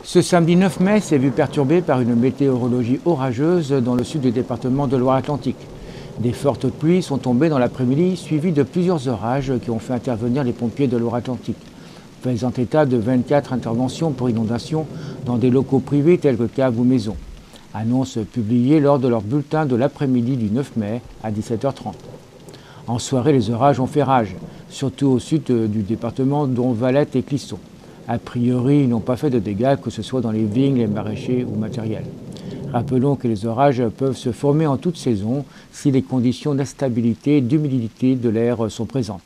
Ce samedi 9 mai s'est vu perturbé par une météorologie orageuse dans le sud du département de Loire-Atlantique. Des fortes pluies sont tombées dans l'après-midi, suivies de plusieurs orages qui ont fait intervenir les pompiers de Loire-Atlantique, faisant état de 24 interventions pour inondation dans des locaux privés tels que caves ou maisons. Annonce publiée lors de leur bulletin de l'après-midi du 9 mai à 17h30. En soirée, les orages ont fait rage, surtout au sud du département, dont Valette et Clisson. A priori, ils n'ont pas fait de dégâts, que ce soit dans les vignes, les maraîchers ou matériels. Rappelons que les orages peuvent se former en toute saison si les conditions d'instabilité et d'humidité de l'air sont présentes.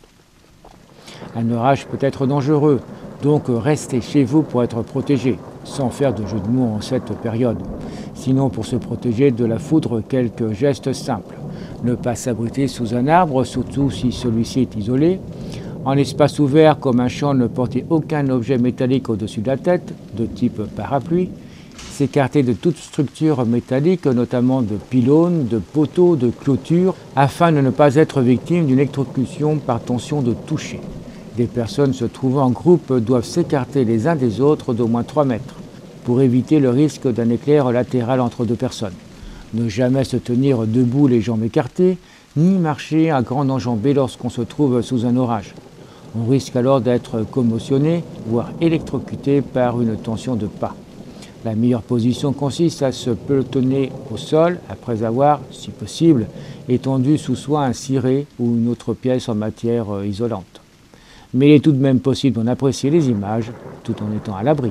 Un orage peut être dangereux, donc restez chez vous pour être protégé, sans faire de jeu de mots en cette période. Sinon, pour se protéger de la foudre, quelques gestes simples. Ne pas s'abriter sous un arbre, surtout si celui-ci est isolé. En espace ouvert comme un champ, ne porter aucun objet métallique au-dessus de la tête, de type parapluie. S'écarter de toute structure métallique, notamment de pylônes, de poteaux, de clôtures, afin de ne pas être victime d'une électrocution par tension de toucher. Des personnes se trouvant en groupe doivent s'écarter les uns des autres d'au moins 3 mètres pour éviter le risque d'un éclair latéral entre deux personnes. Ne jamais se tenir debout les jambes écartées, ni marcher à grande enjambée lorsqu'on se trouve sous un orage. On risque alors d'être commotionné, voire électrocuté par une tension de pas. La meilleure position consiste à se pelotonner au sol après avoir, si possible, étendu sous soi un ciré ou une autre pièce en matière isolante. Mais il est tout de même possible d'en apprécier les images tout en étant à l'abri.